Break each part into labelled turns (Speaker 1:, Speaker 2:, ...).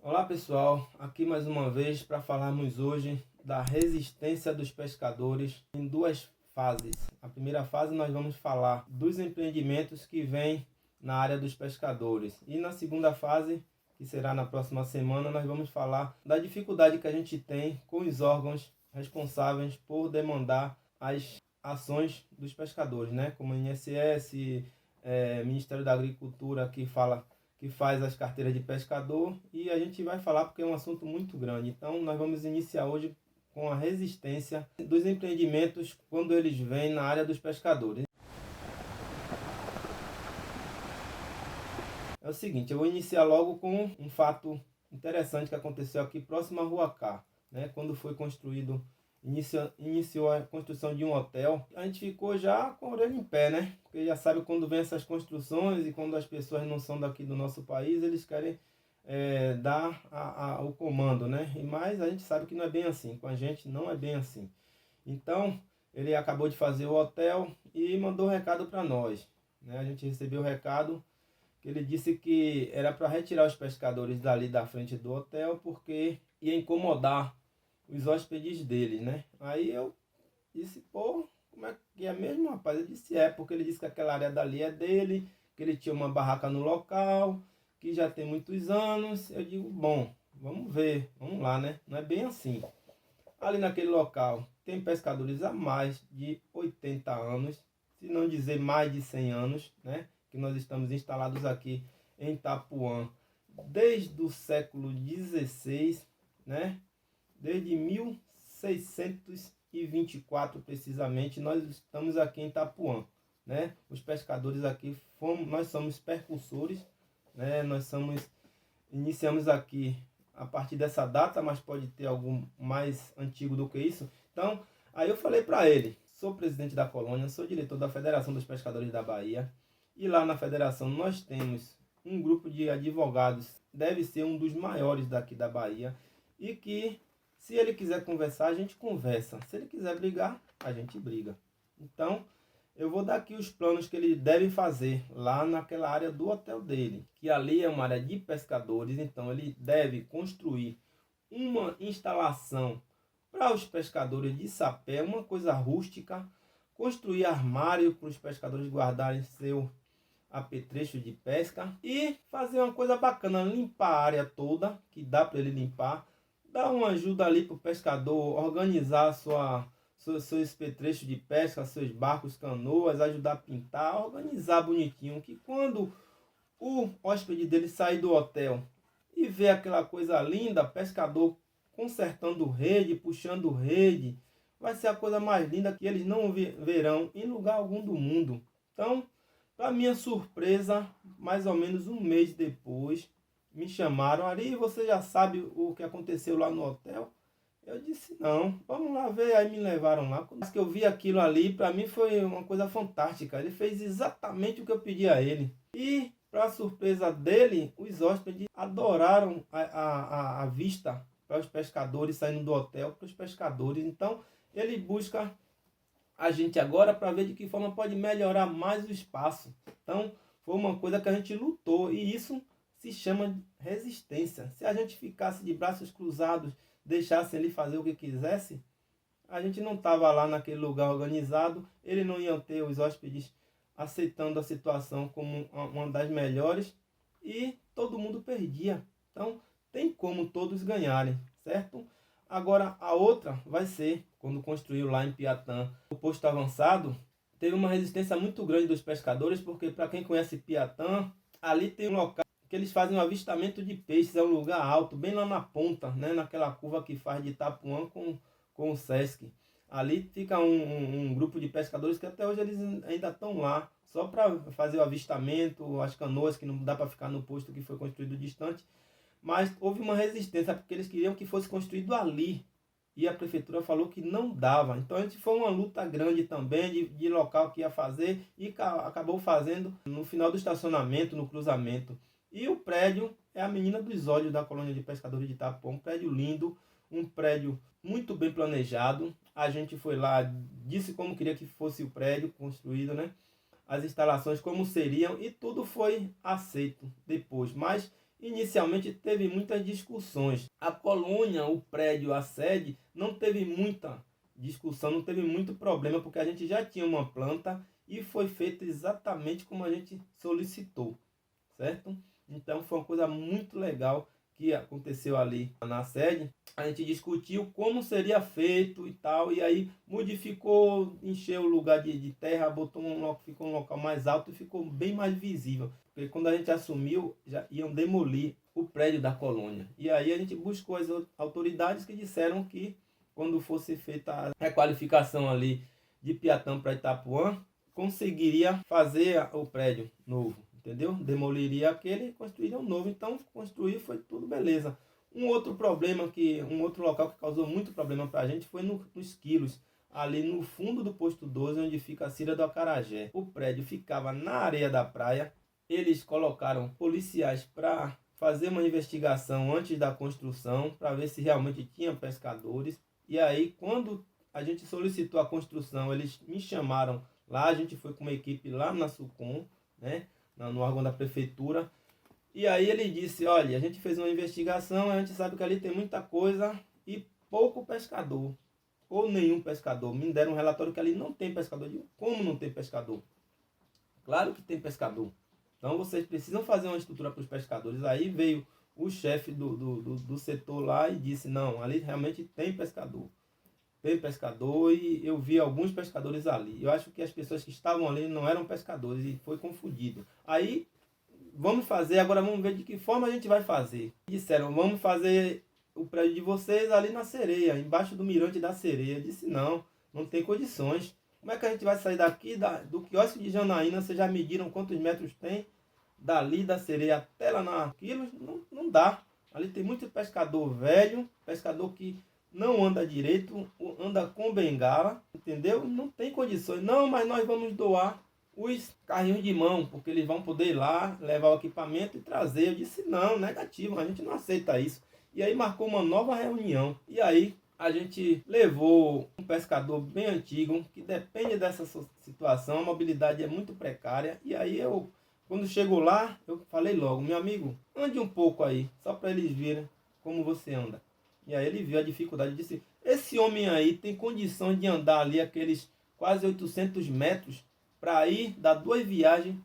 Speaker 1: Olá pessoal, aqui mais uma vez para falarmos hoje da resistência dos pescadores em duas fases. A primeira fase nós vamos falar dos empreendimentos que vêm na área dos pescadores, e na segunda fase, que será na próxima semana, nós vamos falar da dificuldade que a gente tem com os órgãos responsáveis por demandar as ações dos pescadores, né? Como o INSS, Ministério da Agricultura, que faz as carteiras de pescador, e a gente vai falar porque é um assunto muito grande. Então nós vamos iniciar hoje com a resistência dos empreendimentos quando eles vêm na área dos pescadores. É o seguinte, eu vou iniciar logo com um fato interessante que aconteceu aqui próximo à Rua K, né? Quando foi construído, iniciou a construção de um hotel, a gente ficou já com a orelha em pé, né? Porque já sabe quando vem essas construções e quando as pessoas não são daqui do nosso país, eles querem dar o comando, né? Mas a gente sabe que não é bem assim, com a gente não é bem assim. Então, ele acabou de fazer o hotel e mandou um recado para nós, né? A gente recebeu o recado que ele disse que era para retirar os pescadores dali da frente do hotel porque ia incomodar os hóspedes dele, né? Aí eu disse, pô, como é que é mesmo, rapaz? Ele disse, porque ele disse que aquela área dali é dele, que ele tinha uma barraca no local, que já tem muitos anos. Eu digo, bom, vamos ver, vamos lá, né? Não é bem assim. Ali naquele local tem pescadores há mais de 80 anos, se não dizer mais de 100 anos, né? Que nós estamos instalados aqui em Itapuã desde o século XVI, né? Desde 1624 precisamente, nós estamos aqui em Itapuã, né? Os pescadores aqui nós somos percursores, né? Iniciamos aqui a partir dessa data, mas pode ter algum mais antigo do que isso. Então, aí eu falei para ele, sou presidente da colônia, sou diretor da Federação dos Pescadores da Bahia, e lá na federação nós temos um grupo de advogados, deve ser um dos maiores daqui da Bahia, e que se ele quiser conversar, a gente conversa. Se ele quiser brigar, a gente briga. Então, eu vou dar aqui os planos que ele deve fazer lá naquela área do hotel dele, que ali é uma área de pescadores, então ele deve construir uma instalação para os pescadores de sapé, uma coisa rústica, construir armário para os pescadores guardarem seu apetrecho de pesca e fazer uma coisa bacana, limpar a área toda, que dá para ele limpar, dar uma ajuda ali para o pescador organizar seus petrechos de pesca, seus barcos, canoas, ajudar a pintar, organizar bonitinho, que quando o hóspede dele sair do hotel e ver aquela coisa linda, pescador consertando rede, puxando rede, vai ser a coisa mais linda que eles não verão em lugar algum do mundo. Então, para minha surpresa, mais ou menos um mês depois, me chamaram, Ari, você já sabe o que aconteceu lá no hotel? Eu disse, não, vamos lá ver. Aí me levaram lá. Quando eu vi aquilo ali, para mim foi uma coisa fantástica. Ele fez exatamente o que eu pedi a ele. E, para surpresa dele, os hóspedes adoraram a vista para os pescadores saindo do hotel, para os pescadores. Então, ele busca a gente agora para ver de que forma pode melhorar mais o espaço. Então, foi uma coisa que a gente lutou, e isso se chama resistência. Se a gente ficasse de braços cruzados, deixasse ele fazer o que quisesse, a gente não estava lá naquele lugar organizado, ele não ia ter os hóspedes aceitando a situação como uma das melhores, e todo mundo perdia. Então, tem como todos ganharem, certo? Agora, a outra vai ser, quando construiu lá em Piatã o posto avançado, teve uma resistência muito grande dos pescadores, porque para quem conhece Piatã, ali tem um local que eles fazem um avistamento de peixes, é um lugar alto, bem lá na ponta, né, naquela curva que faz de Itapuã com o Sesc. Ali fica um grupo de pescadores que até hoje eles ainda estão lá, só para fazer o avistamento, as canoas que não dá para ficar no posto que foi construído distante. Mas houve uma resistência, porque eles queriam que fosse construído ali, e a prefeitura falou que não dava. Então a gente foi uma luta grande também de local que ia fazer, e acabou fazendo no final do estacionamento, no cruzamento. E o prédio é a menina dos olhos da colônia de pescadores de Itapuã, um prédio lindo, um prédio muito bem planejado. A gente foi lá, disse como queria que fosse o prédio construído, né? As instalações como seriam, e tudo foi aceito depois. Mas Inicialmente teve muitas discussões. A colônia, o prédio, a sede, não teve muita discussão, não teve muito problema, porque a gente já tinha uma planta e foi feito exatamente como a gente solicitou, certo? Então foi uma coisa muito legal que aconteceu ali na sede. A gente discutiu como seria feito e tal, e aí modificou, encheu o lugar de terra, ficou um local mais alto e ficou bem mais visível. Porque quando a gente assumiu, já iam demolir o prédio da colônia. E aí a gente buscou as autoridades que disseram que quando fosse feita a requalificação ali de Piatã para Itapuã, conseguiria fazer o prédio novo, entendeu? Demoliria aquele e construiria um novo. Então, construir foi tudo beleza. Um outro local que causou muito problema para a gente foi nos quilos, ali no fundo do posto 12, onde fica a Cira do Acarajé. O prédio ficava na areia da praia. Eles colocaram policiais para fazer uma investigação antes da construção, para ver se realmente tinha pescadores. E aí, quando a gente solicitou a construção, eles me chamaram lá, a gente foi com uma equipe lá na SUCOM, né, no órgão da prefeitura. E aí ele disse, olha, a gente fez uma investigação, a gente sabe que ali tem muita coisa e pouco pescador, ou nenhum pescador. Me deram um relatório que ali não tem pescador. Eu digo, como não tem pescador? Claro que tem pescador. Então vocês precisam fazer uma estrutura para os pescadores. Aí veio o chefe do setor lá e disse, não, ali realmente tem pescador. Tem pescador e eu vi alguns pescadores ali. Eu acho que as pessoas que estavam ali não eram pescadores e foi confundido. Aí, vamos fazer, agora vamos ver de que forma a gente vai fazer. Disseram, vamos fazer o prédio de vocês ali na Sereia, embaixo do mirante da Sereia. Eu disse, não, não tem condições. Como é que a gente vai sair daqui, do quiosque de Janaína? Vocês já mediram quantos metros tem? Dali da Sereia até lá na Quilos? Não dá. Ali tem muito pescador velho, pescador que não anda direito, anda com bengala, entendeu? Não tem condições. Não, mas nós vamos doar os carrinhos de mão, porque eles vão poder ir lá, levar o equipamento e trazer. Eu disse, não, negativo, a gente não aceita isso. E aí marcou uma nova reunião. E aí a gente levou um pescador bem antigo, que depende dessa situação, a mobilidade é muito precária. E aí quando chegou lá, eu falei logo, meu amigo, ande um pouco aí, só para eles verem como você anda. E aí ele viu a dificuldade e disse, esse homem aí tem condição de andar ali aqueles quase 800 metros para ir dar 2 viagens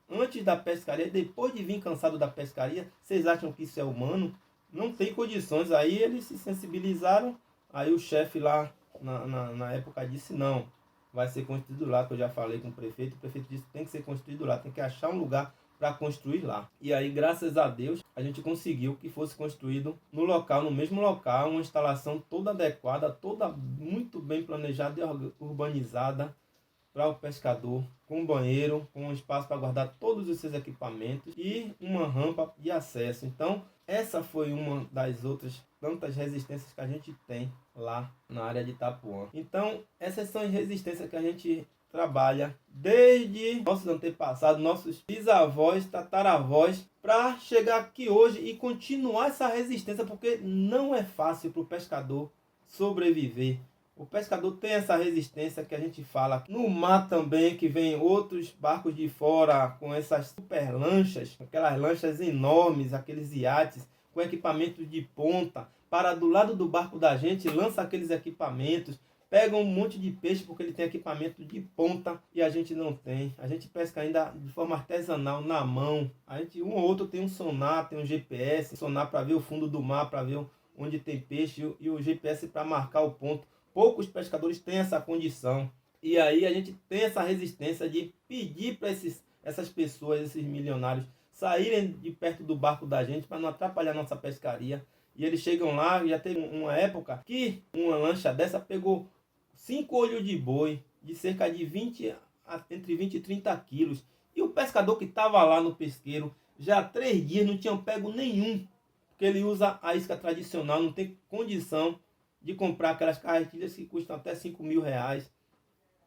Speaker 1: antes da pescaria, depois de vir cansado da pescaria. Vocês acham que isso é humano? Não tem condições. Aí eles se sensibilizaram. Aí o chefe lá na época disse, não, vai ser construído lá, que eu já falei com o prefeito disse que tem que ser construído lá, tem que achar um lugar para construir lá. E aí, graças a Deus, a gente conseguiu que fosse construído no local, no mesmo local, uma instalação toda adequada, toda muito bem planejada e urbanizada para o pescador, com banheiro, com um espaço para guardar todos os seus equipamentos e uma rampa de acesso. Então, essa foi uma das outras tantas resistências que a gente tem lá na área de Itapuã. Então, essas são as resistências que a gente trabalha desde nossos antepassados, nossos bisavós, tataravós, para chegar aqui hoje e continuar essa resistência, porque não é fácil para o pescador sobreviver. O pescador tem essa resistência que a gente fala. No mar também, que vem outros barcos de fora com essas super lanchas, aquelas lanchas enormes, aqueles iates com equipamentos de ponta, para do lado do barco da gente, lança aqueles equipamentos, pega um monte de peixe porque ele tem equipamento de ponta e a gente não tem. A gente pesca ainda de forma artesanal, na mão. Um ou outro tem um sonar, tem um GPS, sonar para ver o fundo do mar, para ver onde tem peixe e o GPS para marcar o ponto. Poucos pescadores têm essa condição. E aí a gente tem essa resistência de pedir para essas pessoas, esses milionários, saírem de perto do barco da gente para não atrapalhar nossa pescaria. E eles chegam lá, já teve uma época que uma lancha dessa pegou 5 olhos de boi, de cerca de entre 20 e 30 quilos. E o pescador que estava lá no pesqueiro, já há 3 dias não tinha pego nenhum. Porque ele usa a isca tradicional, não tem condição de comprar aquelas carretilhas que custam até 5 mil reais.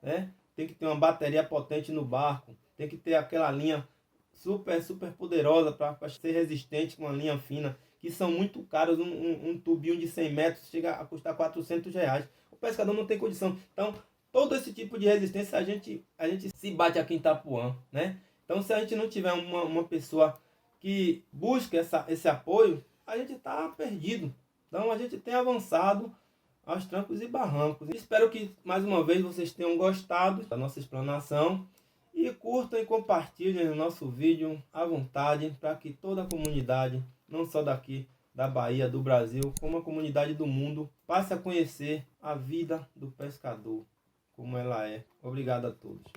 Speaker 1: Né? Tem que ter uma bateria potente no barco. Tem que ter aquela linha super poderosa para ser resistente, com uma linha fina. Que são muito caros. Um tubinho de 100 metros chega a custar 400 reais. O pescador não tem condição. Então, todo esse tipo de resistência a gente se bate aqui em Itapuã. Né? Então, se a gente não tiver uma pessoa que busca esse apoio, a gente está perdido. Então a gente tem avançado aos trancos e barrancos. Espero que mais uma vez vocês tenham gostado da nossa explanação e curtam e compartilhem o nosso vídeo à vontade, para que toda a comunidade, não só daqui da Bahia, do Brasil, como a comunidade do mundo, passe a conhecer a vida do pescador, como ela é. Obrigado a todos.